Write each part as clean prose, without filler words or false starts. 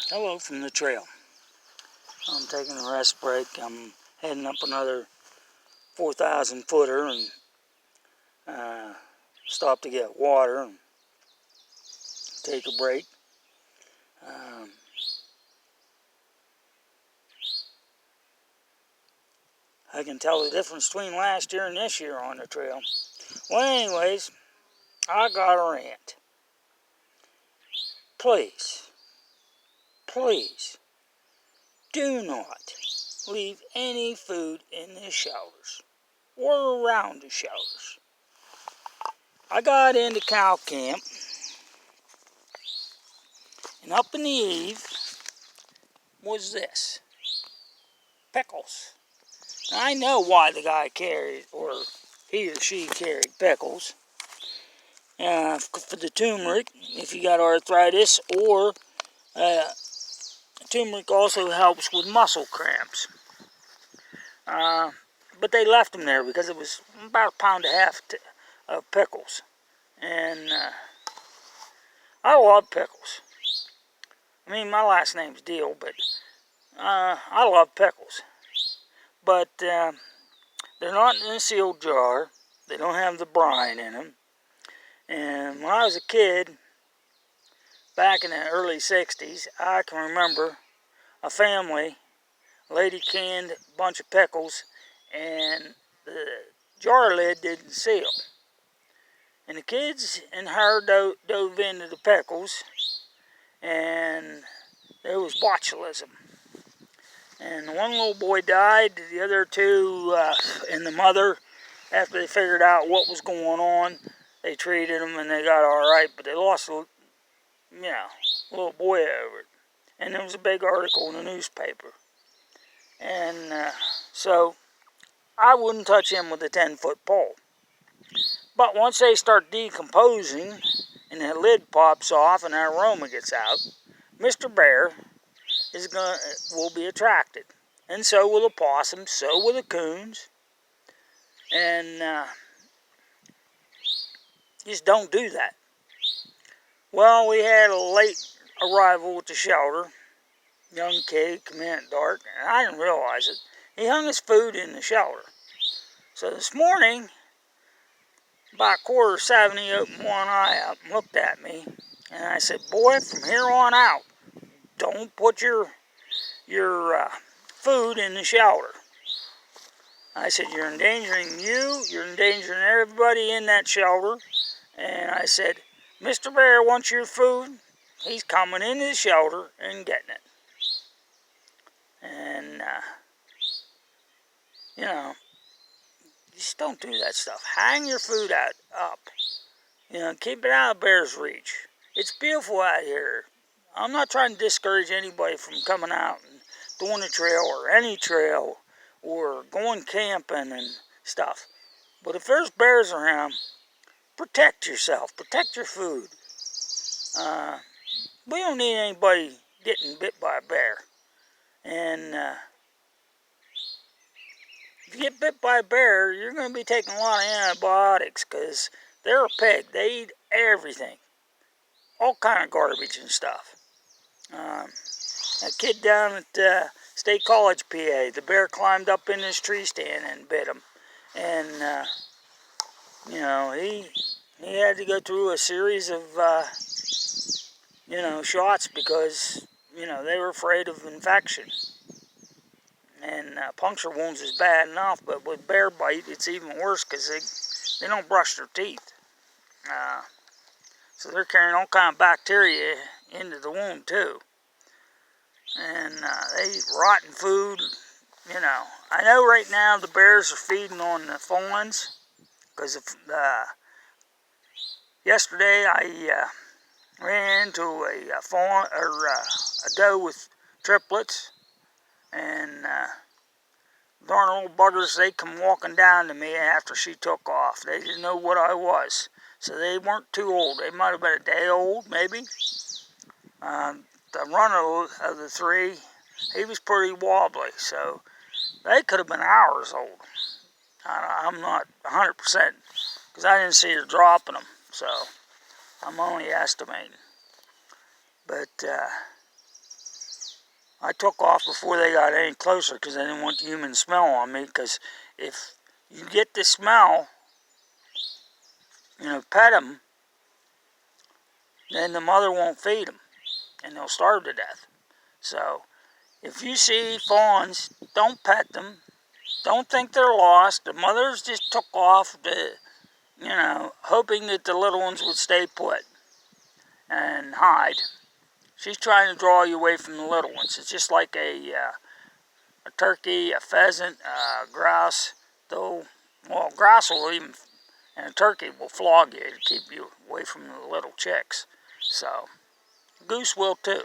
Hello from the trail. I'm taking a rest break. I'm heading up another 4,000 footer and stop to get water and take a break. I can tell the difference between last year and this year on the trail. Well, anyways, I got a rant. Please, do not leave any food in the shelters or around the shelters. I got into cow camp, and up in the eave was this: pickles. Now, I know why the guy carried, or he or she carried pickles. For the turmeric, if you got arthritis, or turmeric also helps with muscle cramps. But they left them there because it was about a pound and a half of pickles. And I love pickles. I mean, my last name's Deal, but I love pickles. But they're not in a sealed jar. They don't have the brine in them. And when I was a kid, back in the early 60s, I can remember a lady canned a bunch of pickles, and the jar lid didn't seal. And the kids and her dove into the pickles, and there was botulism. And one little boy died, the other two and the mother, after they figured out what was going on, they treated them and they got all right, but they lost a little boy over it. And there was a big article in the newspaper. And so I wouldn't touch him with a 10-foot pole. But once they start decomposing and the lid pops off and that aroma gets out, Mr. Bear will be attracted. And so will the possums, so will the coons. And just don't do that. Well, we had a late arrival at the shelter. Young kid, come in at dark, and I didn't realize it. He hung his food in the shelter. So this morning, about 7:15, he opened one eye up and looked at me. And I said, "Boy, from here on out, don't put your food in the shelter." I said, "You're endangering you're endangering everybody in that shelter." And I said, "Mr. Bear wants your food. He's coming into the shelter and getting it." And, just don't do that stuff. Hang your food up. Keep it out of bear's reach. It's beautiful out here. I'm not trying to discourage anybody from coming out and doing a trail or any trail or going camping and stuff. But if there's bears around, protect yourself. Protect your food. We don't need anybody getting bit by a bear. And if you get bit by a bear, you're going to be taking a lot of antibiotics because they're a pig. They eat everything. All kind of garbage and stuff. A kid down at State College, PA, the bear climbed up in his tree stand and bit him. And, he had to go through a series of, shots because, they were afraid of infection. And puncture wounds is bad enough, but with bear bite, it's even worse because they don't brush their teeth. So they're carrying all kind of bacteria into the wound too. And they eat rotten food. I know right now the bears are feeding on the fawns because yesterday I ran into a fawn or a doe with triplets, and darn old buggers, they come walking down to me after she took off. They didn't know what I was. So they weren't too old. They might have been a day old, maybe. The runner of the three, he was pretty wobbly. So they could have been hours old. I'm not 100% because I didn't see her dropping them. So I'm only estimating. But I took off before they got any closer because I didn't want the human smell on me, because if you get the smell, pet them, then the mother won't feed them and they'll starve to death. So if you see fawns, don't pet them. Don't think they're lost. The mothers just took off to, hoping that the little ones would stay put and hide. She's trying to draw you away from the little ones. It's just like a turkey, a pheasant, a grouse. Grouse will even, and a turkey will flog you to keep you away from the little chicks. So, goose will too.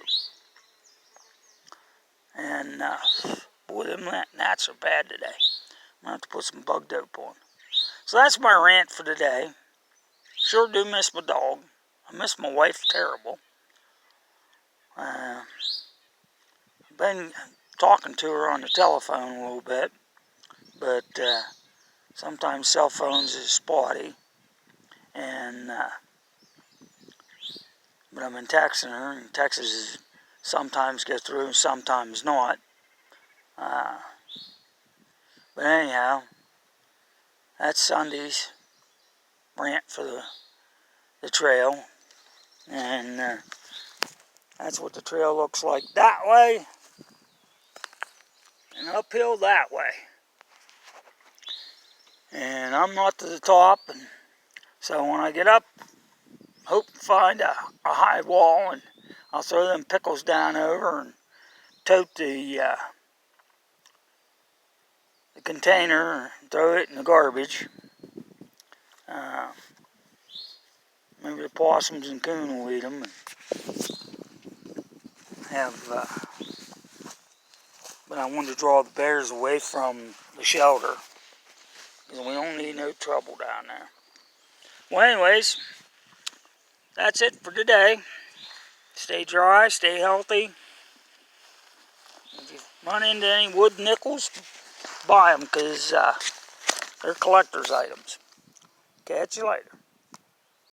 And, boy, them gnats are bad today. I'm going to have to put some bug dope on. So that's my rant for today. Sure do miss my dog. I miss my wife terrible. I've been talking to her on the telephone a little bit, but sometimes cell phones is spotty, and but I've been texting her, and texts sometimes get through, sometimes not. But anyhow, that's Sunday's rant for the trail, and that's what the trail looks like that way, and uphill that way. And I'm not to the top, and so when I get up, hope to find a high wall, and I'll throw them pickles down over and tote the container and throw it in the garbage. Maybe the possums and coon will eat them. But I wanted to draw the bears away from the shelter, because we don't need no trouble down there. Well, anyways, that's it for today. Stay dry, stay healthy. If you run into any wood nickels, buy them, because they're collector's items. Catch you later.